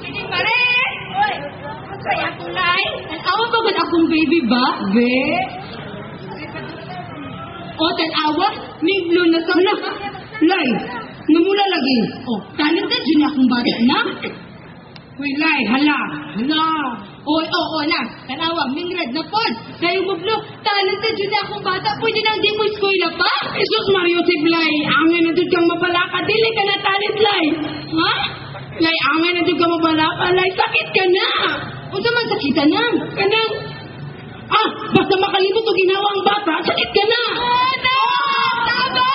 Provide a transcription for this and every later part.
Sige pa rin! Uy! Kaya kulay? Tanawa ba gud akong baby ba? Be? O, tanawa? Miglo na sa na. Lay, namula lagi. O, talented yun akong bata na. Uy, Lay, hala. Hala. Oy, na. Tanawa, mingred na pod. Kayo mablo, talented yun akong bata. Pwede nang di mo eskwela pa? Jesus Mario Tiblay, angin na dun kang mapalaka. Dili ka na talent, Lay. Ha? Lay, angin na dun kang mapalaka. Lay, sakit ka na. Unsa man sakitan na? Kanang, basta makalimot o ginawa ang bata, sakit ka na. No! Tama!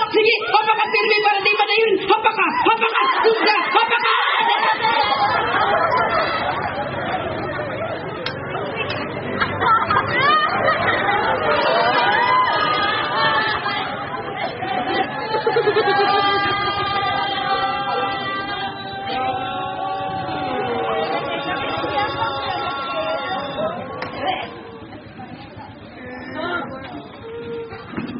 Sige, hapaka-pirmi para di ba na yun? Hapaka! Hapaka! Hapaka! Hapaka!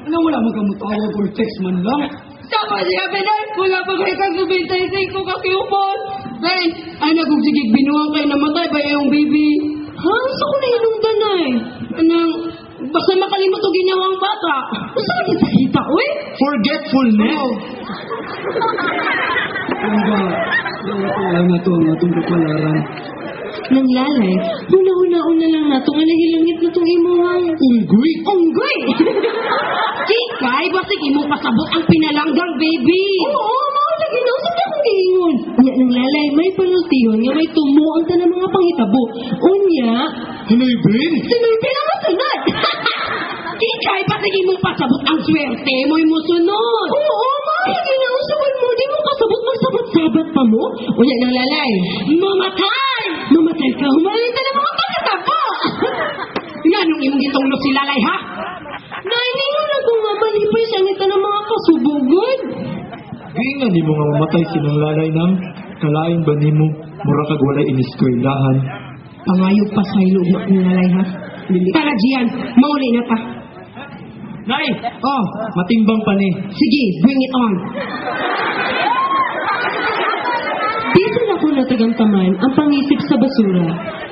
Ano wala mo kamutawa for text man lang? Tama siya, Benay. Wala pa kayo kang subintay sa iko kakiyupon. Ben, ay nagugsigig binuang kayo namatay ba yung baby? Ha? Sa ko na hinungdan na eh. Anang, basta makalimot o ginawang bata. Basta kita, uy? Forgetfulness. Ano ba? Wala na to ang atong kapalaran. Nang lalay, huna-huna-una lang na itong alahilangit na itong imuhang. Unggoy. Unggoy! Kikay, basig imo pasabot ang pinalanggang baby. Oo, lagi na. Usap na akong giingon. Unya nang lalay, may panultihon nga may tumo ang tanang mga pangitabo. Unya, Hinoy Ben? sinulpi na masunod. Kikay, basig imo pasabot ang swerte mo'y musunod. Oo, lagi na. Usapan mo, di mo kasabot magsabat-sabat pa mo. Unya nang lalay, mamatay! Mamatay ka, humalit ka ng mga pagkatabo. Nga nung imong gitulog si lalay, ha? Nainingon na kung nga malipay siya nito ng mga kasubugod. Di nga di mo nga mamatay sinanglalay ng kalain ba ni mo mura kag walay iniskwelahan. Pangayog pa sa ilog na kong lalay, ha? Tara, Gian, mauli na ta. Nay! Oh, matimbang pa ni. Sige, bring it on. Dito na ko natagamtaman ang pangisip sa basura.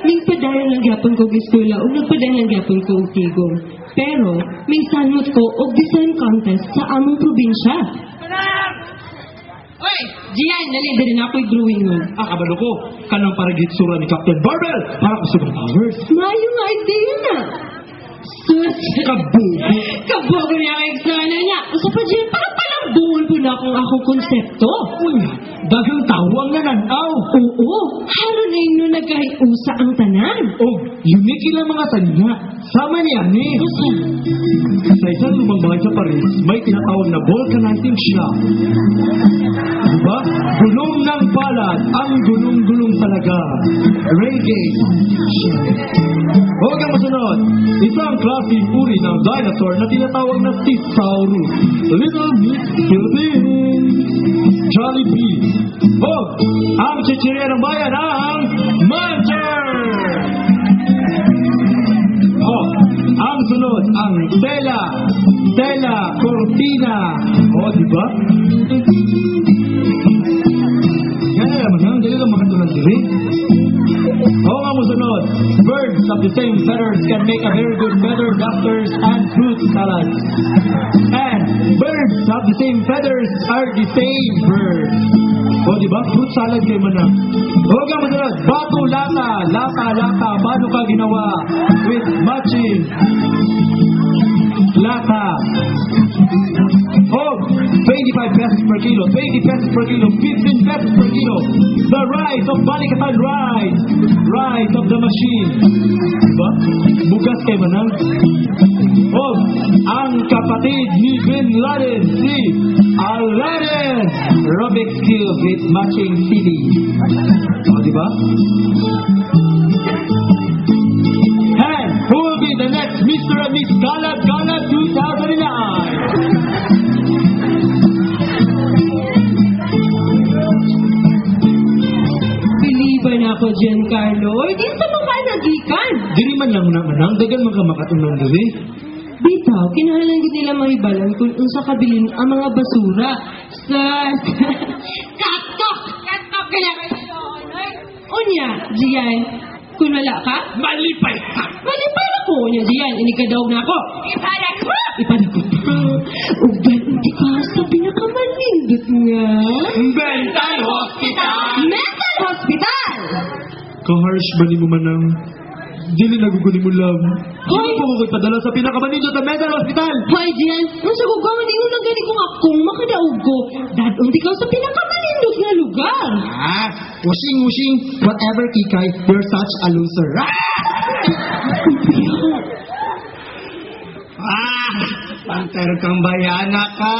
Ming padayon lang gyapon ko eskwela o nagpadayon lang gyapon ko og tigong. Pero, ming sanmot ko og design contest sa among probinsya. Oy, Gian, nalida rin ako'y drawing mo. Kabalo ko, kanang paragitsura ni Captain Barbell para ko sa Towers. Mayong idea na. Sus, Kabugo. kabogo niya ang eksana niya. Sa pa Gian, parang palang buhol po na akong konsepto. Uy, dagang tawang nananaw. Oo, haro na yun nung nagkahiusa ang tanan. Oh, unique ilang mga tanya. Sama niya ni. Sa isang lumang bahay sa Paris, may tinatawag na vulcanizing shop. Diba? Gulong ng palad, ang gulong-gulong talaga. Reggae. Huwag kang masunod. Isang klaseng uri ng dinosaur na tinatawag na Thesaurus. Little Miss Philippines. Jollibee. Oh, ang chichirya ng bayan ang Muncher! Oh, ang sunod, ang Stella Cortina. Oh, diba? Yan na naman, ang dali lang makatulang diri. Oh, ang musunod, birds of the same feathers can make a very good feather dufters and fruit salads. And birds of the same feathers are the same birds. O, diba? Fruit salad kayo man na. O, ang musunod, bato lata, paano ka ginawa with matching lata. Oh, 25 pesos per kilo, 20 pesos per kilo, 15 pesos per kilo. The rise of Balikatan rise of the machine. Diba? Bugas kayo manang. Oh, ang kapatid ni Bin Laden, si Aladdin. Rubik's Cube with matching CD. Oh, diba? And who will be the next Mr. and Miss Galad 2009? Biliban ako dyan, Carlo. Di sa mga nagikan. Diri man lang naman ang dagan mga makatunang diri. Bitaw, kinahanglan gid nila mahibalan kung unsa kabilin ang mga basura sa katok kaya kayo. Unya, Jian, kung wala ka, Malipay ka! malipay ako. Unya, Jian, inikadaog na ako. Ipadak ko! Ugan, hindi ka sa pinakamalindot nga. Mental Hospital! Mental Hospital! Ka-harsh ba ni mo manang? Dili naguguli mo lang. Hindi po ko padala sa pinakamanindot na mental hospital! Hoy, Jian, kung sa gugawan, di unang gani kong akong makadaog ko. Dadong di ka sa pinakamalindot nga lugar. Washing, whatever, Kikay, you're such a loser. Panter kang bayana ka!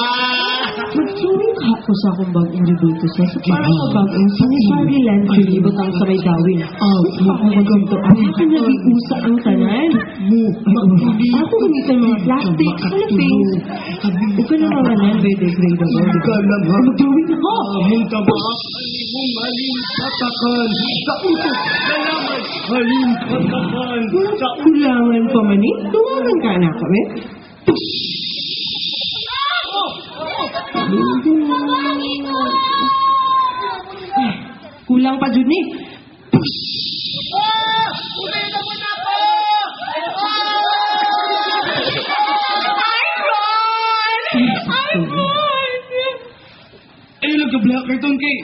Magsuwing ka ako sa akong bagong rebulto sa para sa bagong sanitary landfill ibutang sa may dawin. Ako magamto ako ka nag-iusa ang tanan. Ako gamitin mga plastic, cellophane. Huwag ka na mga non-biodegradable. Magdawin ako. Mong tabak, mong haling patakan, sa utok, kailangan haling patakan, sa Kulangan pa man eh. Tuwagan ka na kami. Kulang pa dyan eh. Ayun lang ka Black Carton kay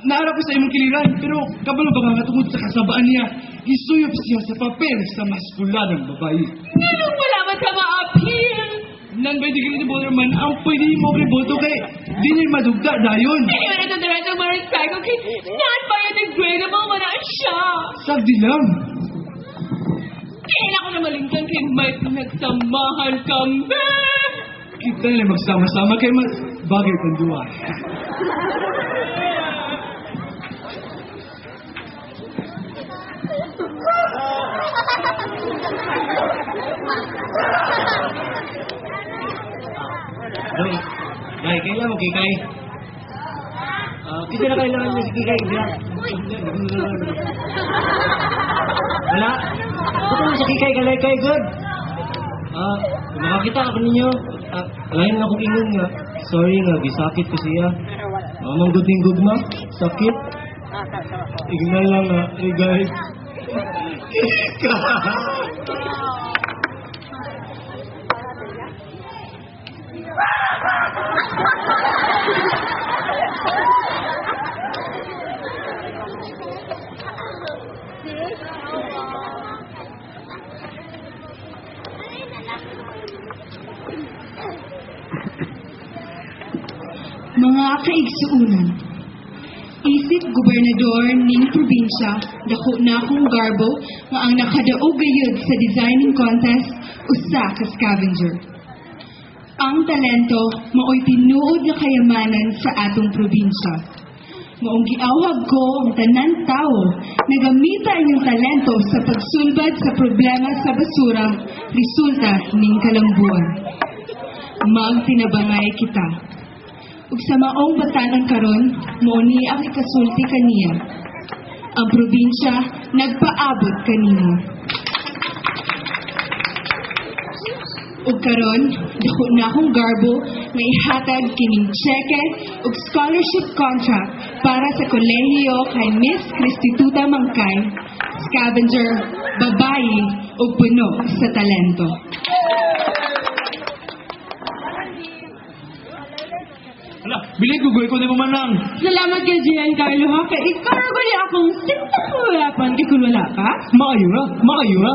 naarap ko sa imong kiliran pero kabalo ba nga tungod sa kasabaan niya isuyop siya sa papel sa maskuladang babae. Anong wala man sa ma-appeal? Nang biodegradable man ang pwede mo riboto kay di niya madugda dayon. Hindi mo na ito diretso ma-recycle kay non-biodegradable mo na siya. Sagdi lang. Kailan ko na malingkan kay may pinagsamahan kami. Kita nila magsama-sama kay mas bagay kang duwa. Dai, kailan mo kikay? Kita na kailangan mo si kikay. Wala. Ito mo sa kikay, kalay kay good. Kung makakita ako ninyo, lain na akong ingon nga. Sorry nga, bisakit ko siya. Mamang guding gugma, sakit. Ignal lang nga, rigay. Mga kaigsuunan, isip gobernador ning probinsya, dako na akong garbo nga ang nakadaog gayud sa designing contest usa ka scavenger. Ang talento mao'y tinuod na kayamanan sa atong probinsya. Maong giawhag ko ang tanan tao na gamitan yung talento sa pagsulbad sa problema sa basura resulta ning kalambuan. Magtinabangay kita. Ug sa maong batanan karon, mao ni ang ikasulti kaniya. Ang probinsya nagpaabot kanimo. Ug karon, dako na akong garbo nga ihatag kining cheque ug scholarship contract para sa kolehiyo kay Miss Cristituta Mangkay, scavenger, babae ug puno sa talento. Hala, bilig ko na mo manang. Salamat kay Giancarlo ha, kay ikaw gali akong sintang kawalapan kay kung wala ka. Maayo na. Maayo ra.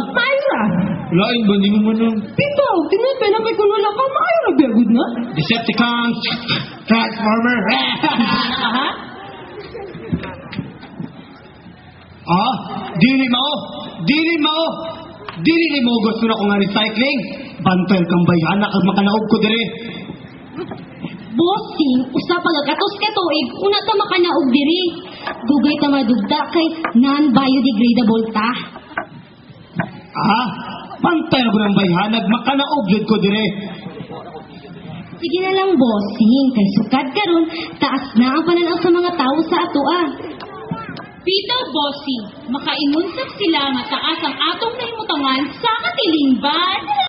Lain ba ni mo manang? Pito, tinapay na kay kung wala ka, maayo ra biagod na. Decepticons! Transformer! Ha? Dili mo gusto na ko nga recycling. Bantal kang bayana kag makanaog ko dire. Bossing, usa pa gatos ka tuig, una ta makanaog diri. Dugay ta madugda kay non-biodegradable ta. Bantal ko ng bayana kag makanaog jud ko dire. Sige na lang, bossing, kay sukad karon, taas na ang pananaw sa mga tao sa atoa. Pito, bossing, makaingon sab sila nga taas ang atong nahimutangan sa katilingban.